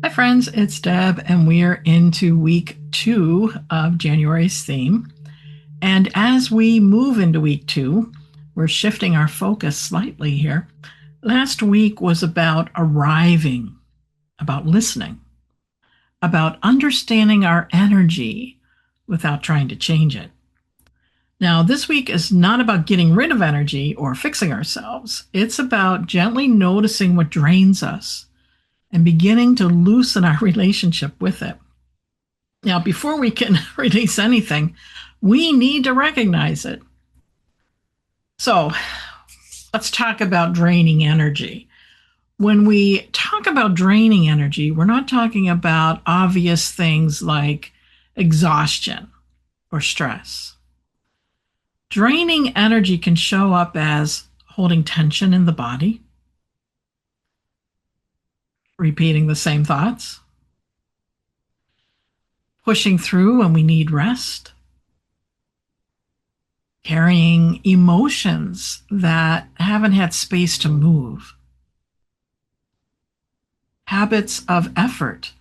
Hi, friends, it's Deb, and we are into week 2 of January's theme. And as we move into week 2, we're shifting our focus slightly here. Last week was about arriving, about listening, about understanding our energy without trying to change it. Now, this week is not about getting rid of energy or fixing ourselves. It's about gently noticing what drains us and beginning to loosen our relationship with it. Now, before we can release anything, we need to recognize it. So, let's talk about draining energy. When we talk about draining energy, we're not talking about obvious things like exhaustion or stress. Draining energy can show up as holding tension in the body, repeating the same thoughts, pushing through when we need rest, carrying emotions that haven't had space to move, habits of effort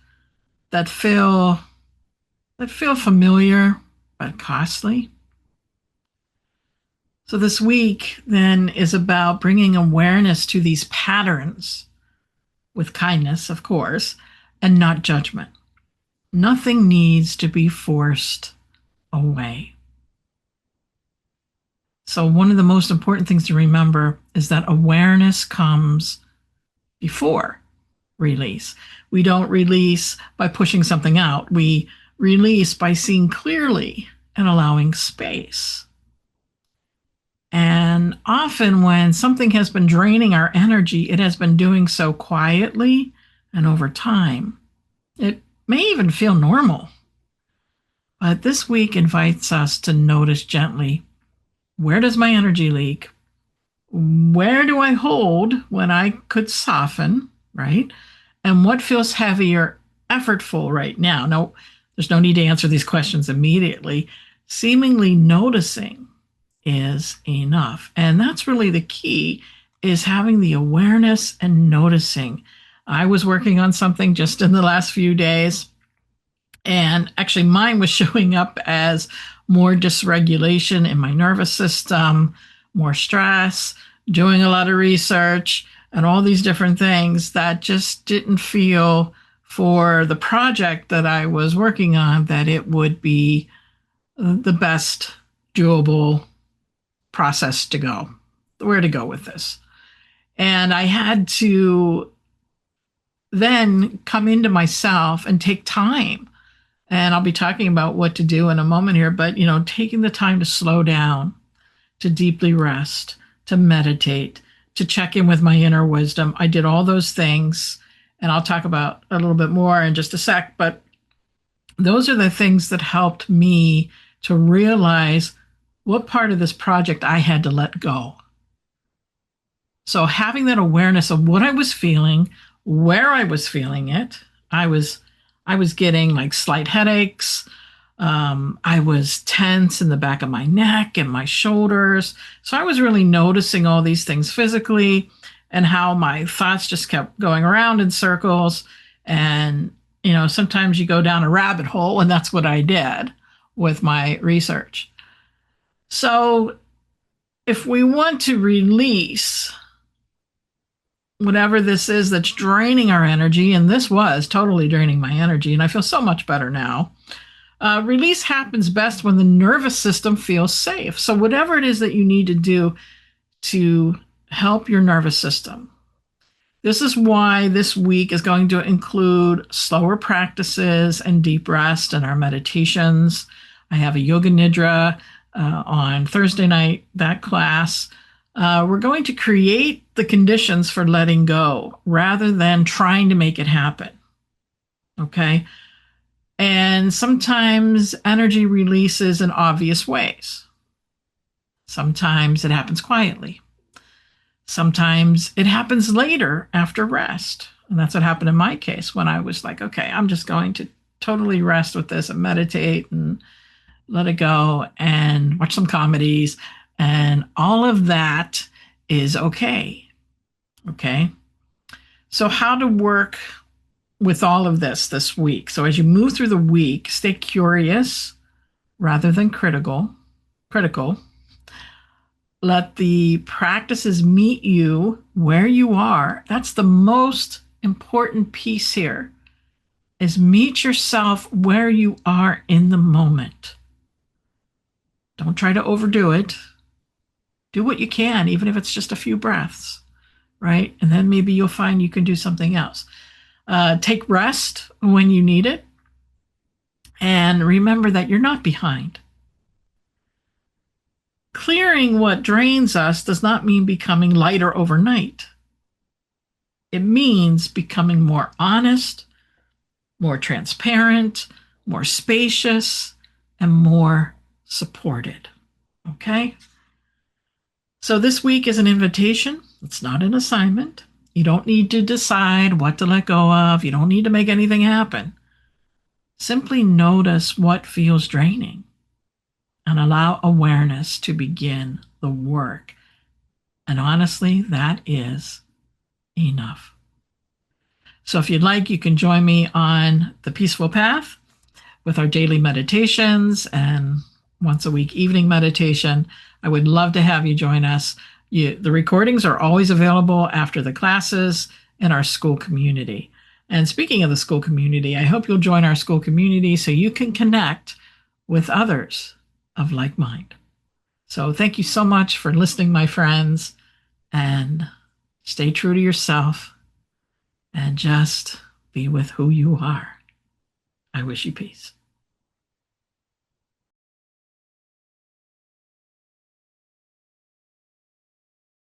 that feel familiar but costly. So this week then is about bringing awareness to these patterns with kindness, of course, and not judgment. Nothing needs to be forced away. So one of the most important things to remember is that awareness comes before release. We don't release by pushing something out. We release by seeing clearly and allowing space. And often when something has been draining our energy, it has been doing so quietly and over time. It may even feel normal. But this week invites us to notice gently, where does my energy leak? Where do I hold when I could soften, right? And what feels heavy or effortful right now? Now, there's no need to answer these questions immediately. Seemingly noticing is enough. And that's really the key, is having the awareness and noticing. I was working on something just in the last few days, and actually mine was showing up as more dysregulation in my nervous system, more stress, doing a lot of research, and all these different things that just didn't feel, for the project that I was working on, that it would be the best doable process to go, where to go with this. And I had to then come into myself and take time. And I'll be talking about what to do in a moment here, but taking the time to slow down, to deeply rest, to meditate, to check in with my inner wisdom. I did all those things, and I'll talk about a little bit more in just a sec, but those are the things that helped me to realize what part of this project I had to let go. So having that awareness of what I was feeling, where I was feeling it, I was getting like slight headaches. I was tense in the back of my neck and my shoulders. So I was really noticing all these things physically, and how my thoughts just kept going around in circles. And, sometimes you go down a rabbit hole, and that's what I did with my research. So if we want to release whatever this is that's draining our energy, and this was totally draining my energy, and I feel so much better now. Release happens best when the nervous system feels safe. So whatever it is that you need to do to help your nervous system. This is why this week is going to include slower practices and deep rest in our meditations. I have a yoga nidra on Thursday night, that class. We're going to create the conditions for letting go rather than trying to make it happen. Okay? And sometimes energy releases in obvious ways. Sometimes it happens quietly. Sometimes it happens later after rest. And that's what happened in my case, when I was like, okay, I'm just going to totally rest with this and meditate and let it go and watch some comedies. And all of that is okay. Okay. So how to work with all of this week. So as you move through the week, stay curious rather than critical. Let the practices meet you where you are. That's the most important piece here, is meet yourself where you are in the moment. Don't try to overdo it. Do what you can, even if it's just a few breaths, right? And then maybe you'll find you can do something else. Take rest when you need it. And remember that you're not behind. Clearing what drains us does not mean becoming lighter overnight. It means becoming more honest, more transparent, more spacious, and more supported. Okay? So this week is an invitation. It's not an assignment. You don't need to decide what to let go of. You don't need to make anything happen. Simply notice what feels draining and allow awareness to begin the work. And honestly, that is enough. So if you'd like, you can join me on the Peaceful Path with our daily meditations and once a week evening meditation. I would love to have you join us. The recordings are always available after the classes in our school community. And speaking of the school community, I hope you'll join our school community so you can connect with others of like mind. So thank you so much for listening, my friends, and stay true to yourself and just be with who you are. I wish you peace.